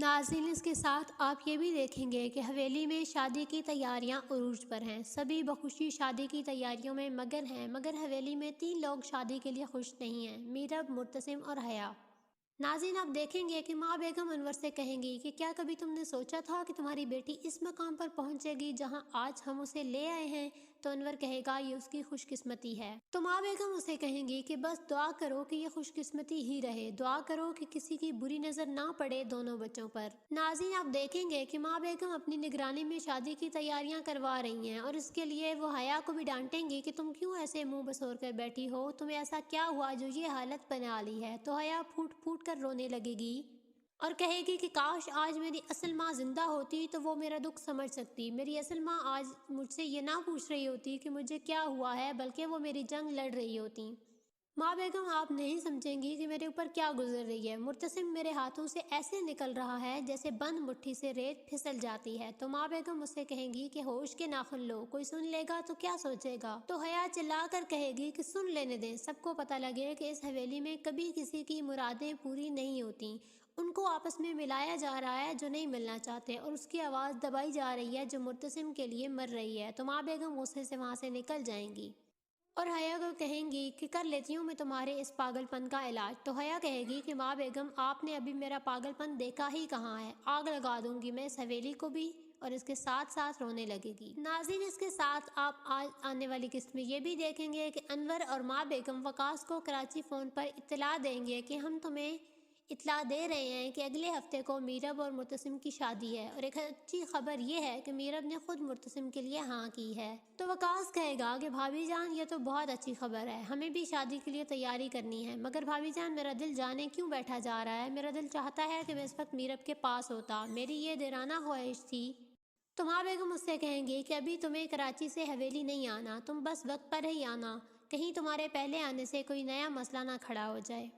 ناظرین اس کے ساتھ آپ یہ بھی دیکھیں گے کہ حویلی میں شادی کی تیاریاں عروج پر ہیں، سبھی بخوشی شادی کی تیاریوں میں مگن ہیں، مگر حویلی میں 3 لوگ شادی کے لیے خوش نہیں ہیں، میرب، مرتسم اور حیا۔ ناظرین آپ دیکھیں گے کہ ماں بیگم انور سے کہیں گی کہ کیا کبھی تم نے سوچا تھا کہ تمہاری بیٹی اس مقام پر پہنچے گی جہاں آج ہم اسے لے آئے ہیں؟ تو انور کہے گا یہ اس کی خوش قسمتی ہے۔ تو ماں بیگم اسے کہیں گی کہ بس دعا کرو کہ یہ خوش قسمتی ہی رہے، دعا کرو کہ کسی کی بری نظر نہ پڑے دونوں بچوں پر۔ ناظرین آپ دیکھیں گے کہ ماں بیگم اپنی نگرانی میں شادی کی تیاریاں کروا رہی ہیں اور اس کے لیے وہ حیا کو بھی ڈانٹیں گی کہ تم کیوں ایسے منہ بسور کر بیٹھی ہو، تمہیں ایسا کیا ہوا جو یہ حالت بنا لی ہے؟ تو حیا پھوٹ پھوٹ کر رونے لگے گی اور کہے گی کہ کاش آج میری اصل ماں زندہ ہوتی تو وہ میرا دکھ سمجھ سکتی، میری اصل ماں آج مجھ سے یہ نہ پوچھ رہی ہوتی کہ مجھے کیا ہوا ہے، بلکہ وہ میری جنگ لڑ رہی ہوتی۔ ماں بیگم آپ نہیں سمجھیں گی کہ میرے اوپر کیا گزر رہی ہے، مرتسم میرے ہاتھوں سے ایسے نکل رہا ہے جیسے بند مٹھی سے ریت پھسل جاتی ہے۔ تو ماں بیگم اس سے کہیں گی کہ ہوش کے ناخن لو، کوئی سن لے گا تو کیا سوچے گا؟ تو حیا چلا کر کہے گی کہ سن لینے دیں، سب کو پتہ لگے کہ اس حویلی میں کبھی کسی کی مرادیں پوری نہیں ہوتی، ان کو آپس میں ملایا جا رہا ہے جو نہیں ملنا چاہتے، اور اس کی آواز دبائی جا رہی ہے جو مرتسم کے لیے مر رہی ہے۔ تو ماں بیگم غصے سے وہاں سے نکل جائیں گی اور حیا کو کہیں گی کہ کر لیتی ہوں میں تمہارے اس پاگل پن کا علاج۔ تو حیا کہے گی کہ ماں بیگم آپ نے ابھی میرا پاگل پن دیکھا ہی کہاں ہے، آگ لگا دوں گی میں اس حویلی کو بھی، اور اس کے ساتھ ساتھ رونے لگے گی۔ ناظرین اس کے ساتھ آپ آج آنے والی قسط میں یہ بھی دیکھیں گے کہ انور اور ماں بیگم وقاص کو کراچی فون پر اطلاع دیں گے کہ ہم تمہیں اطلاع دے رہے ہیں کہ اگلے ہفتے کو میرب اور مرتسم کی شادی ہے، اور ایک اچھی خبر یہ ہے کہ میرب نے خود مرتسم کے لیے ہاں کی ہے۔ تو وقاص کہے گا کہ بھابھی جان یہ تو بہت اچھی خبر ہے، ہمیں بھی شادی کے لیے تیاری کرنی ہے، مگر بھابھی جان میرا دل جانے کیوں بیٹھا جا رہا ہے، میرا دل چاہتا ہے کہ میں اس وقت میرب کے پاس ہوتا، میری یہ دیرانہ خواہش تھی۔ تو ماں بیگم اس سے کہیں گی کہ ابھی تمہیں کراچی سے حویلی نہیں آنا، تم بس وقت پر ہی آنا، کہیں تمہارے پہلے آنے سے کوئی نیا مسئلہ نہ کھڑا ہو جائے۔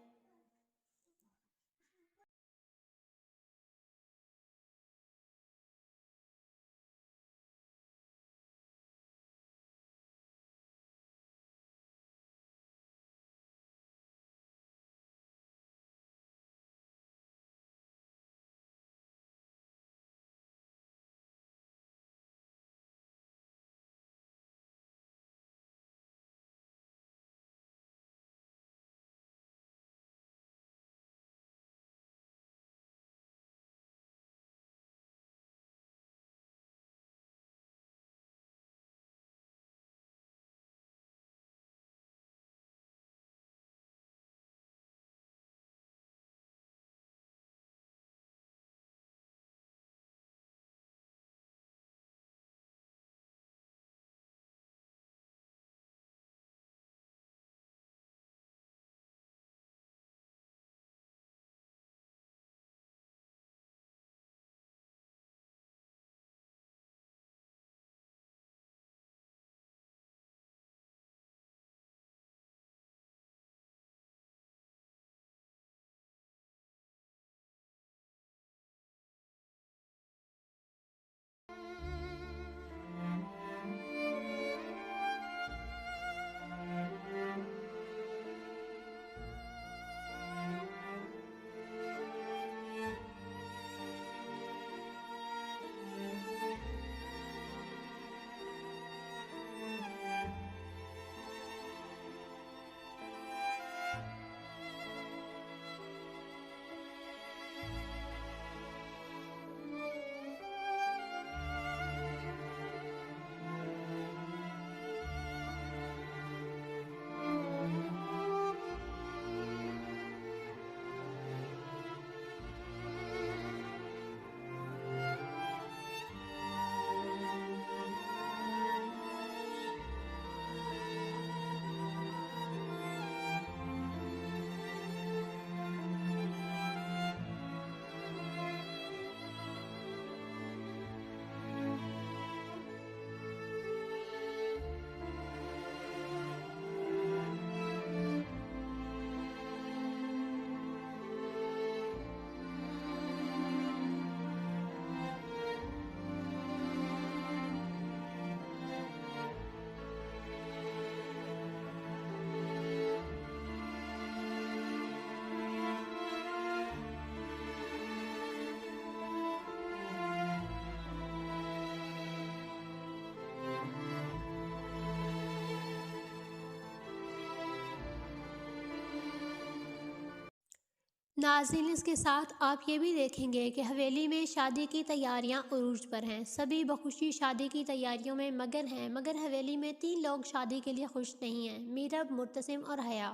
ناظرین اس کے ساتھ آپ یہ بھی دیکھیں گے کہ حویلی میں شادی کی تیاریاں عروج پر ہیں، سبھی بخوشی شادی کی تیاریوں میں مگن ہیں، مگر حویلی میں 3 لوگ شادی کے لیے خوش نہیں ہیں، میرب، مرتسم اور حیا۔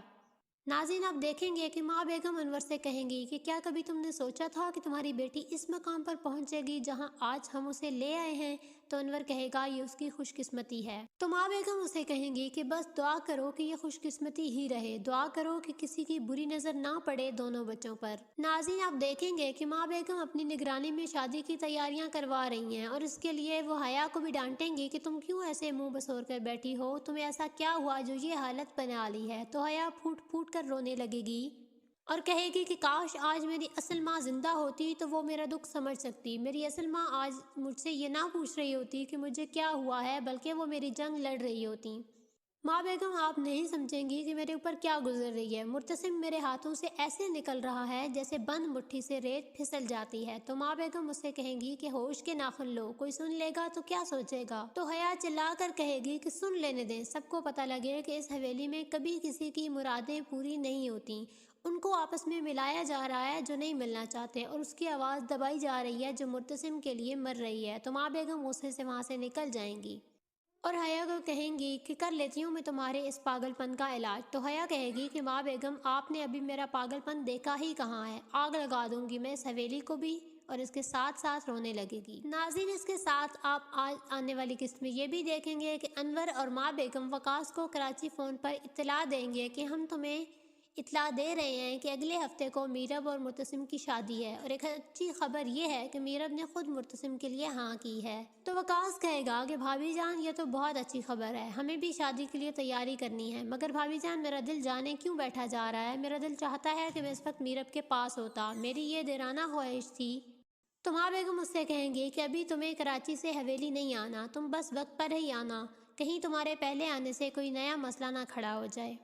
ناظرین آپ دیکھیں گے کہ ماں بیگم انور سے کہیں گی کہ کیا کبھی تم نے سوچا تھا کہ تمہاری بیٹی اس مقام پر پہنچے گی جہاں آج ہم اسے لے آئے ہیں؟ تو انور کہے گا یہ اس کی خوش قسمتی ہے۔ تو ماں بیگم اسے کہیں گی کہ بس دعا کرو کہ یہ خوش قسمتی ہی رہے، دعا کرو کہ کسی کی بری نظر نہ پڑے دونوں بچوں پر۔ ناظرین آپ دیکھیں گے کہ ماں بیگم اپنی نگرانی میں شادی کی تیاریاں کروا رہی ہیں اور اس کے لیے وہ حیا کو بھی ڈانٹیں گی کہ تم کیوں ایسے منہ بسور کر بیٹھی ہو، تمہیں ایسا کیا ہوا جو یہ حالت بنا لی ہے؟ تو حیا پھوٹ پھوٹ کر رونے لگے گی اور کہے گی کہ کاش آج میری اصل ماں زندہ ہوتی تو وہ میرا دکھ سمجھ سکتی، میری اصل ماں آج مجھ سے یہ نہ پوچھ رہی ہوتی کہ مجھے کیا ہوا ہے، بلکہ وہ میری جنگ لڑ رہی ہوتی۔ ماں بیگم آپ نہیں سمجھیں گی کہ میرے اوپر کیا گزر رہی ہے، مرتسم میرے ہاتھوں سے ایسے نکل رہا ہے جیسے بند مٹھی سے ریت پھسل جاتی ہے۔ تو ماں بیگم اس سے کہیں گی کہ ہوش کے ناخن لو، کوئی سن لے گا تو کیا سوچے گا؟ تو حیا چلا کر کہے گی کہ سن لینے دیں، سب کو پتہ لگے کہ اس حویلی میں کبھی کسی کی مرادیں پوری نہیں ہوتی، ان کو آپس میں ملایا جا رہا ہے جو نہیں ملنا چاہتے، اور اس کی آواز دبائی جا رہی ہے جو مرتسم کے لیے مر رہی ہے۔ تو ماں بیگم غصے سے وہاں سے نکل جائیں گی اور حیا کو کہیں گی کہ کر لیتی ہوں میں تمہارے اس پاگل پن کا علاج۔ تو حیا کہے گی کہ ماں بیگم آپ نے ابھی میرا پاگل پن دیکھا ہی کہاں ہے، آگ لگا دوں گی میں اس حویلی کو بھی، اور اس کے ساتھ ساتھ رونے لگے گی۔ ناظرین اس کے ساتھ آپ آج آنے والی قسط میں یہ بھی دیکھیں گے کہ انور اور ماں بیگم وقاص کو کراچی فون پر اطلاع دیں گے کہ ہم تمہیں اطلاع دے رہے ہیں کہ اگلے ہفتے کو میرب اور مرتسم کی شادی ہے، اور ایک اچھی خبر یہ ہے کہ میرب نے خود مرتسم کے لیے ہاں کی ہے۔ تو وقاص کہے گا کہ بھابھی جان یہ تو بہت اچھی خبر ہے، ہمیں بھی شادی کے لیے تیاری کرنی ہے، مگر بھابھی جان میرا دل جانے کیوں بیٹھا جا رہا ہے، میرا دل چاہتا ہے کہ میں اس وقت میرب کے پاس ہوتا، میری یہ دیرانہ خواہش تھی۔ تو ماں بیگم اس سے کہیں گی کہ ابھی تمہیں کراچی سے حویلی نہیں آنا، تم بس وقت پر ہی آنا، کہیں تمہارے پہلے آنے سے کوئی نیا مسئلہ نہ کھڑا ہو جائے۔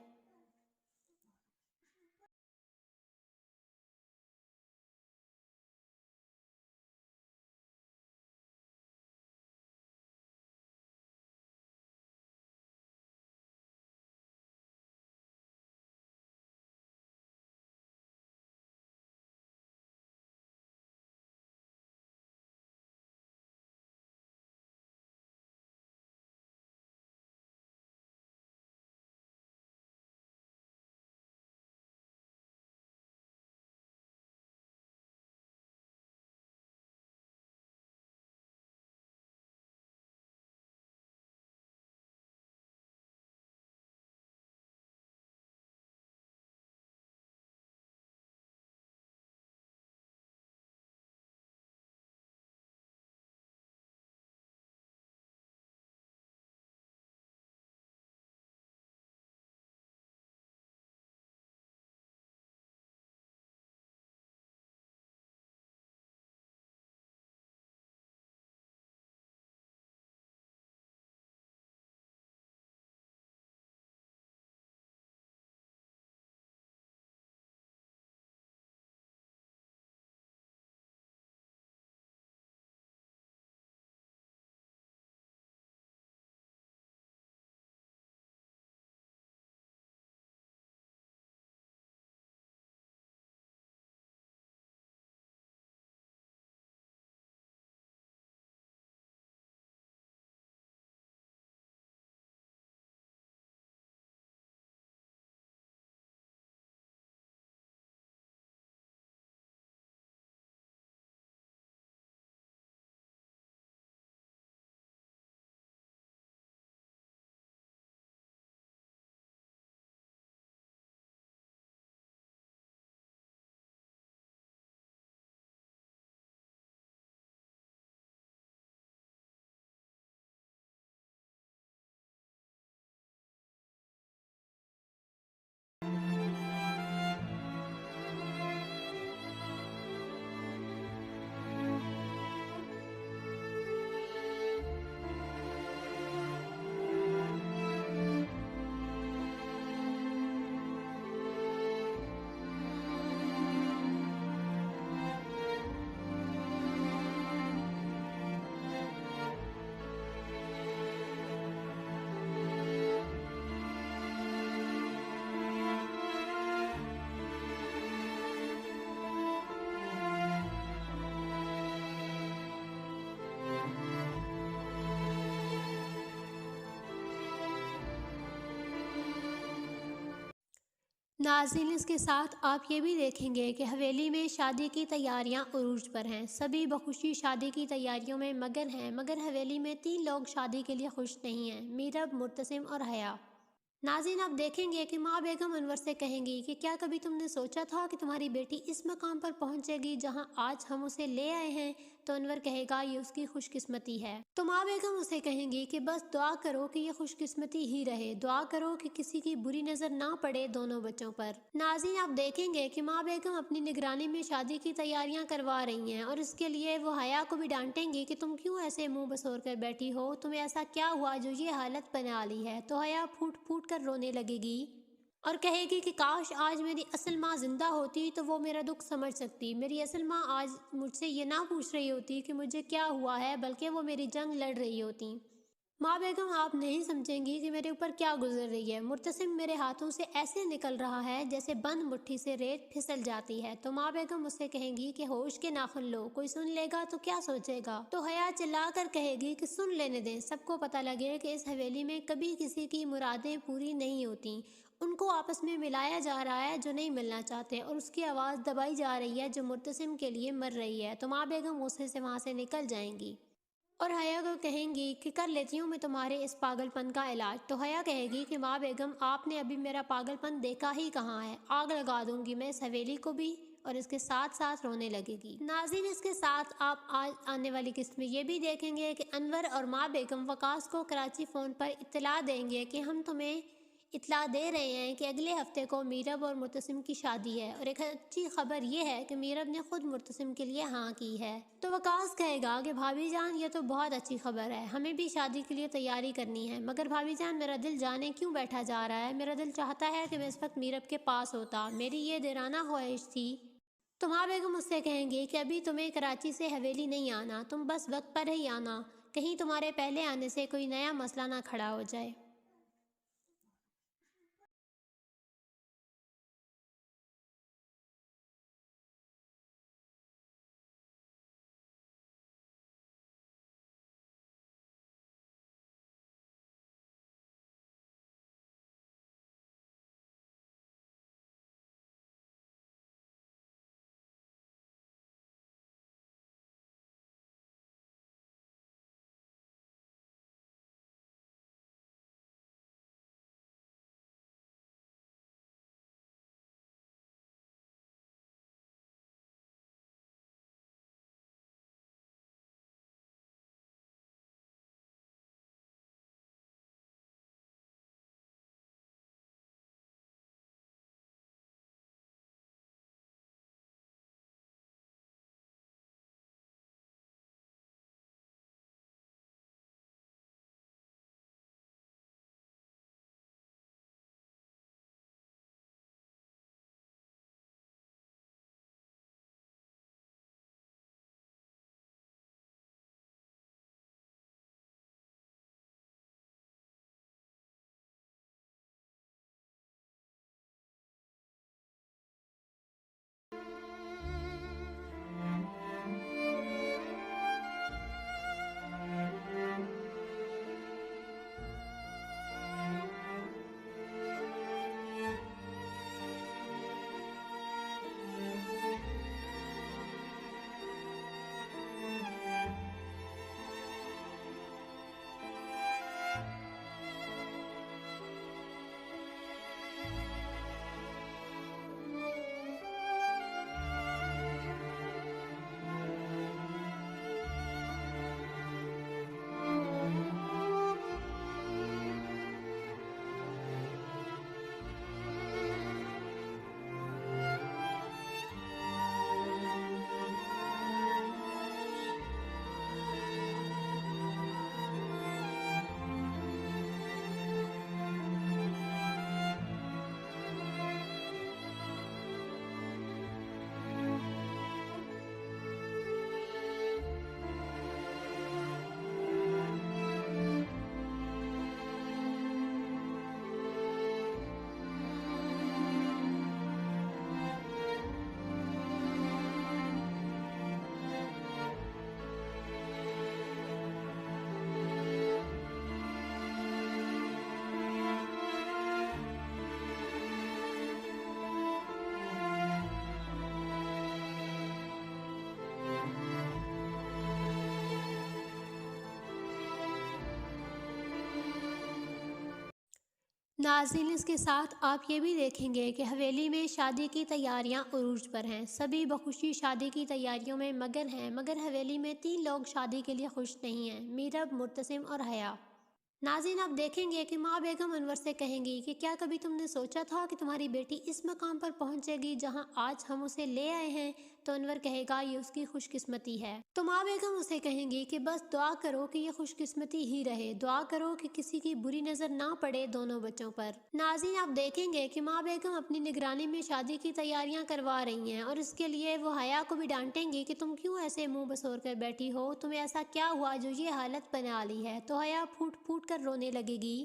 ناظرین اس کے ساتھ آپ یہ بھی دیکھیں گے کہ حویلی میں شادی کی تیاریاں عروج پر ہیں، سبھی بخوشی شادی کی تیاریوں میں مگن ہیں، مگر حویلی میں 3 لوگ شادی کے لیے خوش نہیں ہیں، میرب، مرتسم اور حیا۔ ناظرین آپ دیکھیں گے کہ ماں بیگم انور سے کہیں گی کہ کیا کبھی تم نے سوچا تھا کہ تمہاری بیٹی اس مقام پر پہنچے گی جہاں آج ہم اسے لے آئے ہیں؟ تو انور کہے گا یہ اس کی خوش قسمتی ہے۔ تو ماں بیگم اسے کہیں گی کہ بس دعا کرو کہ یہ خوش قسمتی ہی رہے، دعا کرو کہ کسی کی بری نظر نہ پڑے دونوں بچوں پر۔ ناظرین آپ دیکھیں گے کہ ماں بیگم اپنی نگرانی میں شادی کی تیاریاں کروا رہی ہیں اور اس کے لیے وہ حیا کو بھی ڈانٹیں گی کہ تم کیوں ایسے منہ بسور کر بیٹھی ہو، تمہیں ایسا کیا ہوا جو یہ حالت بنا لی ہے؟ تو حیا پھوٹ پھوٹ کر رونے لگے گی اور کہے گی کہ کاش آج میری اصل ماں زندہ ہوتی تو وہ میرا دکھ سمجھ سکتی، میری اصل ماں آج مجھ سے یہ نہ پوچھ رہی ہوتی کہ مجھے کیا ہوا ہے، بلکہ وہ میری جنگ لڑ رہی ہوتی۔ ماں بیگم آپ نہیں سمجھیں گی کہ میرے اوپر کیا گزر رہی ہے، مرتسم میرے ہاتھوں سے ایسے نکل رہا ہے جیسے بند مٹھی سے ریت پھسل جاتی ہے۔ تو ماں بیگم اس سے کہیں گی کہ ہوش کے ناخن لو، کوئی سن لے گا تو کیا سوچے گا؟ تو حیا چلا کر کہے گی کہ سن لینے دیں، سب کو پتہ لگے کہ اس حویلی میں کبھی کسی کی مرادیں پوری نہیں ہوتی، ان کو آپس میں ملایا جا رہا ہے جو نہیں ملنا چاہتے، اور اس کی آواز دبائی جا رہی ہے جو مرتسم کے لیے مر رہی ہے۔ تو ماں بیگم غصے سے وہاں سے نکل جائیں گی اور حیا کو کہیں گی کہ کر لیتی ہوں میں تمہارے اس پاگل پن کا علاج۔ تو حیا کہے گی کہ ماں بیگم آپ نے ابھی میرا پاگل پن دیکھا ہی کہاں ہے، آگ لگا دوں گی میں اس حویلی کو بھی، اور اس کے ساتھ ساتھ رونے لگے گی۔ ناظرین اس کے ساتھ آپ آج آنے والی قسط میں یہ بھی دیکھیں گے کہ انور اور ماں بیگم وقاص کو کراچی فون پر اطلاع دیں گے کہ ہم تمہیں اطلاع دے رہے ہیں کہ اگلے ہفتے کو میرب اور مرتسم کی شادی ہے، اور ایک اچھی خبر یہ ہے کہ میرب نے خود مرتسم کے لیے ہاں کی ہے۔ تو وقاص کہے گا کہ بھابھی جان یہ تو بہت اچھی خبر ہے، ہمیں بھی شادی کے لیے تیاری کرنی ہے، مگر بھابھی جان میرا دل جانے کیوں بیٹھا جا رہا ہے، میرا دل چاہتا ہے کہ میں اس وقت میرب کے پاس ہوتا، میری یہ دیرانہ خواہش تھی۔ تو ماں بیگم اس سے کہیں گی کہ ابھی تمہیں کراچی سے حویلی نہیں آنا، تم بس وقت پر ہی آنا، کہیں تمہارے پہلے آنے سے کوئی نیا مسئلہ نہ کھڑا ہو جائے۔ ناظرین اس کے ساتھ آپ یہ بھی دیکھیں گے کہ حویلی میں شادی کی تیاریاں عروج پر ہیں، سبھی بخوشی شادی کی تیاریوں میں مگن ہیں، مگر حویلی میں 3 لوگ شادی کے لیے خوش نہیں ہیں، میرب، مرتسم اور حیا۔ ناظرین آپ دیکھیں گے کہ ماں بیگم انور سے کہیں گی کہ کیا کبھی تم نے سوچا تھا کہ تمہاری بیٹی اس مقام پر پہنچے گی جہاں آج ہم اسے لے آئے ہیں؟ تو انور کہے گا یہ اس کی خوش قسمتی ہے۔ تو ماں بیگم اسے کہیں گی کہ بس دعا کرو کہ یہ خوش قسمتی ہی رہے، دعا کرو کہ کسی کی بری نظر نہ پڑے دونوں بچوں پر۔ ناظرین آپ دیکھیں گے کہ ماں بیگم اپنی نگرانی میں شادی کی تیاریاں کروا رہی ہیں اور اس کے لیے وہ حیا کو بھی ڈانٹیں گی کہ تم کیوں ایسے منہ بسور کر بیٹھی ہو، تمہیں ایسا کیا ہوا جو یہ حالت بنا لی ہے؟ تو حیا پھوٹ پھوٹ کر رونے لگے گی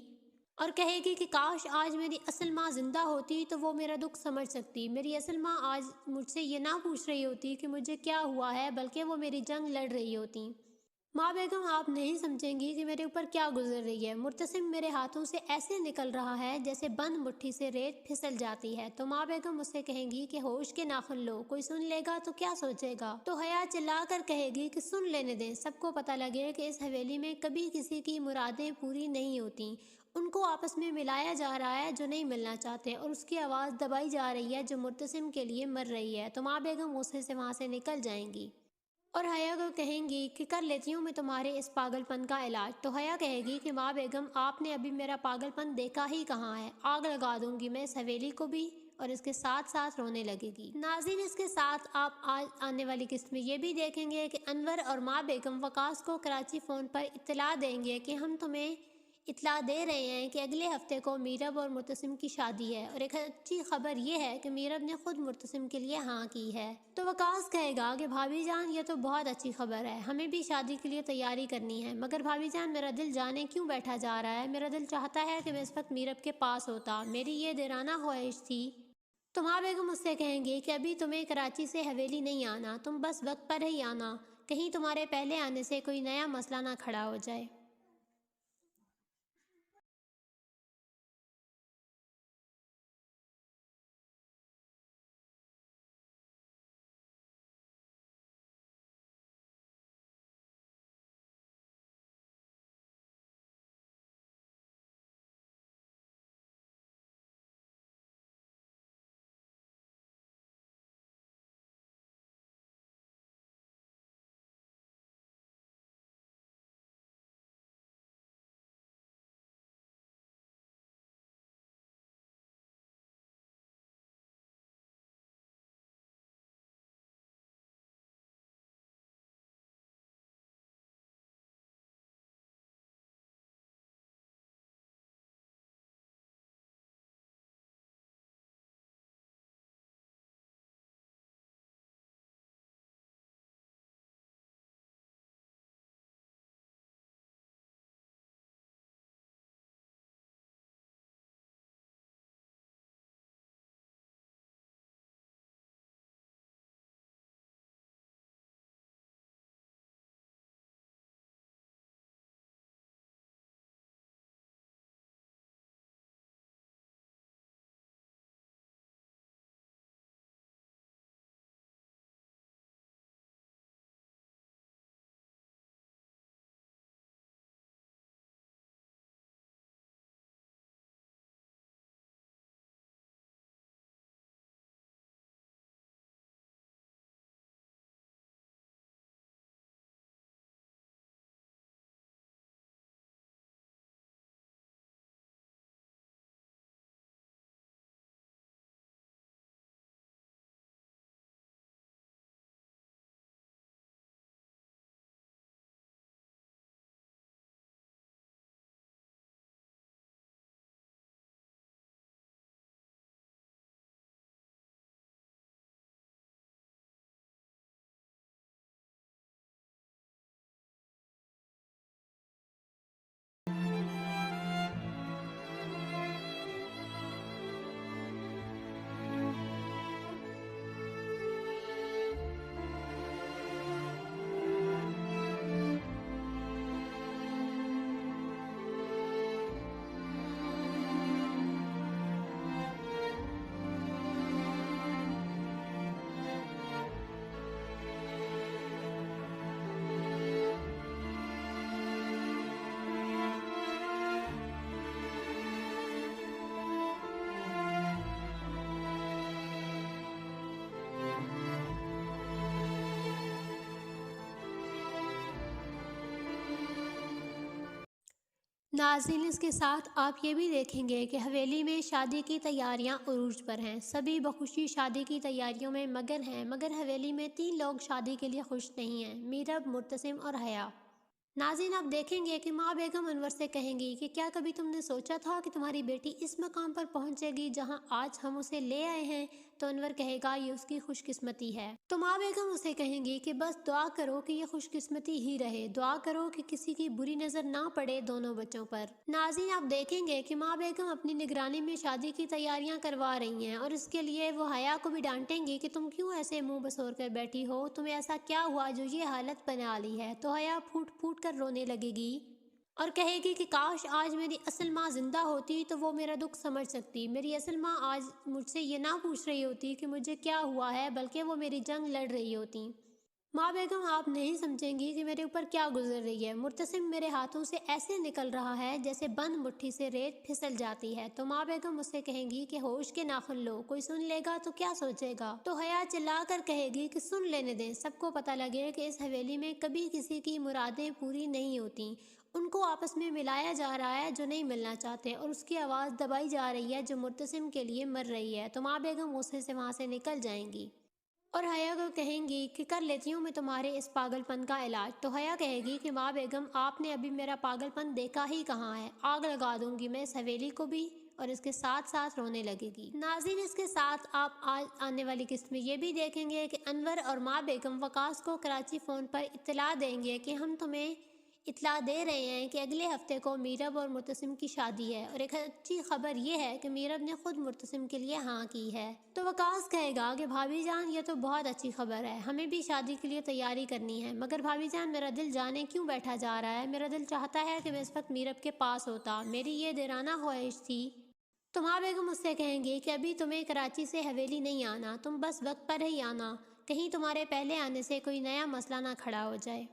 اور کہے گی کہ کاش آج میری اصل ماں زندہ ہوتی تو وہ میرا دکھ سمجھ سکتی، میری اصل ماں آج مجھ سے یہ نہ پوچھ رہی ہوتی کہ مجھے کیا ہوا ہے، بلکہ وہ میری جنگ لڑ رہی ہوتی۔ ماں بیگم آپ نہیں سمجھیں گی کہ میرے اوپر کیا گزر رہی ہے، مرتسم میرے ہاتھوں سے ایسے نکل رہا ہے جیسے بند مٹھی سے ریت پھسل جاتی ہے۔ تو ماں بیگم اس سے کہیں گی کہ ہوش کے ناخن لو، کوئی سن لے گا تو کیا سوچے گا؟ تو حیا چلا کر کہے گی کہ سن لینے دیں، سب کو پتہ لگے کہ اس حویلی میں کبھی کسی کی مرادیں پوری نہیں ہوتی، ان کو آپس میں ملایا جا رہا ہے جو نہیں ملنا چاہتے، اور اس کی آواز دبائی جا رہی ہے جو مرتسم کے لیے مر رہی ہے۔ تو ماں بیگم غصے سے وہاں سے نکل جائیں گی اور حیا کو کہیں گی کہ کر لیتی ہوں میں تمہارے اس پاگل پن کا علاج۔ تو حیا کہے گی کہ ماں بیگم آپ نے ابھی میرا پاگل پن دیکھا ہی کہاں ہے، آگ لگا دوں گی میں اس حویلی کو بھی، اور اس کے ساتھ ساتھ رونے لگے گی۔ ناظرین اس کے ساتھ آپ آج آنے والی قسط میں یہ بھی دیکھیں گے کہ انور اور ماں بیگم وقاص کو کراچی فون پر اطلاع دیں گے کہ ہم تمہیں اطلاع دے رہے ہیں کہ اگلے ہفتے کو میرب اور مرتسم کی شادی ہے، اور ایک اچھی خبر یہ ہے کہ میرب نے خود مرتسم کے لیے ہاں کی ہے۔ تو وقاص کہے گا کہ بھابھی جان یہ تو بہت اچھی خبر ہے، ہمیں بھی شادی کے لیے تیاری کرنی ہے، مگر بھابھی جان میرا دل جانے کیوں بیٹھا جا رہا ہے، میرا دل چاہتا ہے کہ میں اس وقت میرب کے پاس ہوتا، میری یہ دیرانہ خواہش تھی۔ تو ماں بیگم اس سے کہیں گی کہ ابھی تمہیں کراچی سے حویلی نہیں آنا، تم بس وقت پر ہی آنا، کہیں تمہارے پہلے آنے سے کوئی نیا مسئلہ نہ کھڑا ہو جائے۔ ناظرین اس کے ساتھ آپ یہ بھی دیکھیں گے کہ حویلی میں شادی کی تیاریاں عروج پر ہیں، سبھی بخوشی شادی کی تیاریوں میں مگن ہیں، مگر حویلی میں 3 لوگ شادی کے لیے خوش نہیں ہیں، میرب، مرتسم اور حیا۔ ناظرین آپ دیکھیں گے کہ ماں بیگم انور سے کہیں گی کہ کیا کبھی تم نے سوچا تھا کہ تمہاری بیٹی اس مقام پر پہنچے گی جہاں آج ہم اسے لے آئے ہیں؟ تو انور کہے گا یہ اس کی خوش قسمتی ہے۔ تو ماں بیگم اسے کہیں گی کہ بس دعا کرو کہ یہ خوش قسمتی ہی رہے، دعا کرو کہ کسی کی بری نظر نہ پڑے دونوں بچوں پر۔ ناظرین آپ دیکھیں گے کہ ماں بیگم اپنی نگرانی میں شادی کی تیاریاں کروا رہی ہیں اور اس کے لیے وہ حیا کو بھی ڈانٹیں گی کہ تم کیوں ایسے منہ بسور کر بیٹھی ہو، تمہیں ایسا کیا ہوا جو یہ حالت بنا لی ہے؟ تو حیا پھوٹ پھوٹ کر رونے لگے گی اور کہے گی کہ کاش آج میری اصل ماں زندہ ہوتی تو وہ میرا دکھ سمجھ سکتی، میری اصل ماں آج مجھ سے یہ نہ پوچھ رہی ہوتی کہ مجھے کیا ہوا ہے، بلکہ وہ میری جنگ لڑ رہی ہوتی۔ ماں بیگم آپ نہیں سمجھیں گی کہ میرے اوپر کیا گزر رہی ہے، مرتسم میرے ہاتھوں سے ایسے نکل رہا ہے جیسے بند مٹھی سے ریت پھسل جاتی ہے۔ تو ماں بیگم اس سے کہیں گی کہ ہوش کے ناخن لو، کوئی سن لے گا تو کیا سوچے گا؟ تو حیا چلا کر کہے گی کہ سن لینے دیں، سب کو پتہ لگے کہ اس حویلی میں کبھی کسی کی مرادیں پوری نہیں ہوتی، ان کو آپس میں ملایا جا رہا ہے جو نہیں ملنا چاہتے، اور اس کی آواز دبائی جا رہی ہے جو مرتسم کے لیے مر رہی ہے۔ تو ماں بیگم غصے سے وہاں سے نکل جائیں گی اور حیا کو کہیں گی کہ کر لیتی ہوں میں تمہارے اس پاگل پن کا علاج۔ تو حیا کہے گی کہ ماں بیگم آپ نے ابھی میرا پاگل پن دیکھا ہی کہاں ہے، آگ لگا دوں گی میں اس حویلی کو بھی، اور اس کے ساتھ ساتھ رونے لگے گی۔ ناظرین اس کے ساتھ آپ آج آنے والی قسط میں یہ بھی دیکھیں گے کہ انور اور ماں بیگم وقاص کو کراچی فون پر اطلاع دیں گے کہ ہم تمہیں اطلاع دے رہے ہیں کہ اگلے ہفتے کو میرب اور مرتسم کی شادی ہے، اور ایک اچھی خبر یہ ہے کہ میرب نے خود مرتسم کے لیے ہاں کی ہے۔ تو وقاص کہے گا کہ بھابھی جان یہ تو بہت اچھی خبر ہے، ہمیں بھی شادی کے لیے تیاری کرنی ہے، مگر بھابھی جان میرا دل جانے کیوں بیٹھا جا رہا ہے، میرا دل چاہتا ہے کہ میں اس وقت میرب کے پاس ہوتا، میری یہ دیرانہ خواہش تھی۔ تو ماں بیگم اس سے کہیں گی کہ ابھی تمہیں کراچی سے حویلی نہیں آنا، تم بس وقت پر ہی آنا، کہیں تمہارے پہلے آنے سے کوئی نیا مسئلہ نہ کھڑا ہو جائے۔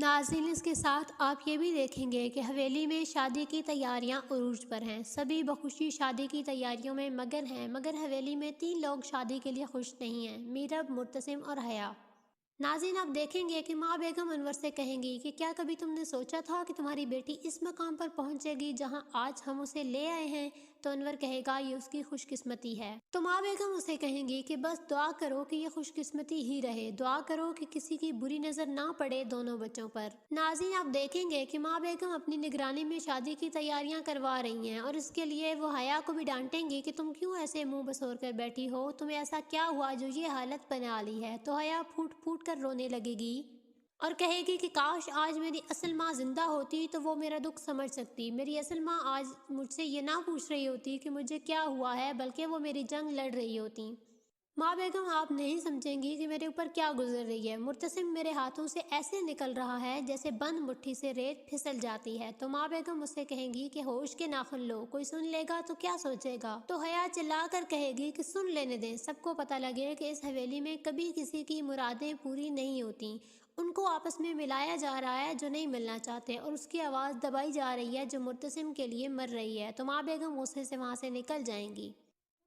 ناظرین اس کے ساتھ آپ یہ بھی دیکھیں گے کہ حویلی میں شادی کی تیاریاں عروج پر ہیں، سبھی بخوشی شادی کی تیاریوں میں مگن ہیں، مگر حویلی میں 3 لوگ شادی کے لیے خوش نہیں ہیں، میرب، مرتسم اور حیا۔ ناظرین آپ دیکھیں گے کہ ماں بیگم انور سے کہیں گی کہ کیا کبھی تم نے سوچا تھا کہ تمہاری بیٹی اس مقام پر پہنچے گی جہاں آج ہم اسے لے آئے ہیں؟ تو انور کہے گا یہ اس کی خوش قسمتی ہے۔ تو ماں بیگم اسے کہیں گی کہ بس دعا کرو کہ یہ خوش قسمتی ہی رہے، دعا کرو کہ کسی کی بری نظر نہ پڑے دونوں بچوں پر۔ ناظرین آپ دیکھیں گے کہ ماں بیگم اپنی نگرانی میں شادی کی تیاریاں کروا رہی ہیں اور اس کے لیے وہ حیا کو بھی ڈانٹیں گی کہ تم کیوں ایسے منہ بسور کر بیٹھی ہو، تمہیں ایسا کیا ہوا جو یہ حالت بنا لی ہے؟ تو حیا پھوٹ پھوٹ کر رونے لگے گی اور کہے گی کہ کاش آج میری اصل ماں زندہ ہوتی تو وہ میرا دکھ سمجھ سکتی، میری اصل ماں آج مجھ سے یہ نہ پوچھ رہی ہوتی کہ مجھے کیا ہوا ہے، بلکہ وہ میری جنگ لڑ رہی ہوتی۔ ماں بیگم آپ نہیں سمجھیں گی کہ میرے اوپر کیا گزر رہی ہے، مرتسم میرے ہاتھوں سے ایسے نکل رہا ہے جیسے بند مٹھی سے ریت پھسل جاتی ہے۔ تو ماں بیگم اس سے کہیں گی کہ ہوش کے ناخن لو، کوئی سن لے گا تو کیا سوچے گا؟ تو حیا چلا کر کہے گی کہ سن لینے دیں، سب کو پتہ لگے کہ اس حویلی میں کبھی کسی کی مرادیں پوری نہیں ہوتی، ان کو آپس میں ملایا جا رہا ہے جو نہیں ملنا چاہتے، اور اس کی آواز دبائی جا رہی ہے جو مرتسم کے لیے مر رہی ہے۔ تو ماں بیگم غصے سے وہاں سے نکل جائیں گی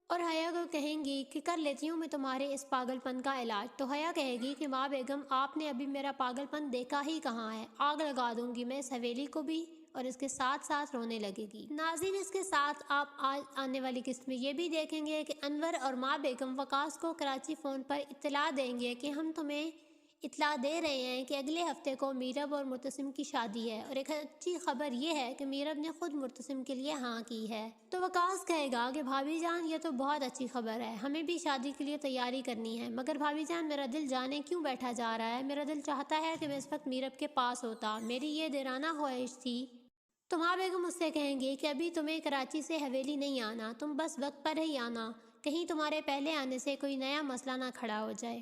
اور حیا کو کہیں گی کہ کر لیتی ہوں میں تمہارے اس پاگل پن کا علاج۔ تو حیا کہے گی کہ ماں بیگم آپ نے ابھی میرا پاگل پن دیکھا ہی کہاں ہے، آگ لگا دوں گی میں اس حویلی کو بھی، اور اس کے ساتھ ساتھ رونے لگے گی۔ ناظرین اس کے ساتھ آپ آج آنے والی قسط میں یہ بھی دیکھیں گے کہ انور اور ماں بیگم وقاص کو کراچی فون پر اطلاع دیں گے کہ ہم تمہیں اطلاع دے رہے ہیں کہ اگلے ہفتے کو میرب اور مرتسم کی شادی ہے، اور ایک اچھی خبر یہ ہے کہ میرب نے خود مرتسم کے لیے ہاں کی ہے۔ تو وقاص کہے گا کہ بھابھی جان یہ تو بہت اچھی خبر ہے، ہمیں بھی شادی کے لیے تیاری کرنی ہے، مگر بھابھی جان میرا دل جانے کیوں بیٹھا جا رہا ہے، میرا دل چاہتا ہے کہ میں اس وقت میرب کے پاس ہوتا، میری یہ دیرانہ خواہش تھی۔ تو ماں بیگم اس سے کہیں گی کہ ابھی تمہیں کراچی سے حویلی نہیں آنا، تم بس وقت پر ہی آنا، کہیں تمہارے پہلے آنے سے کوئی نیا مسئلہ نہ کھڑا ہو جائے۔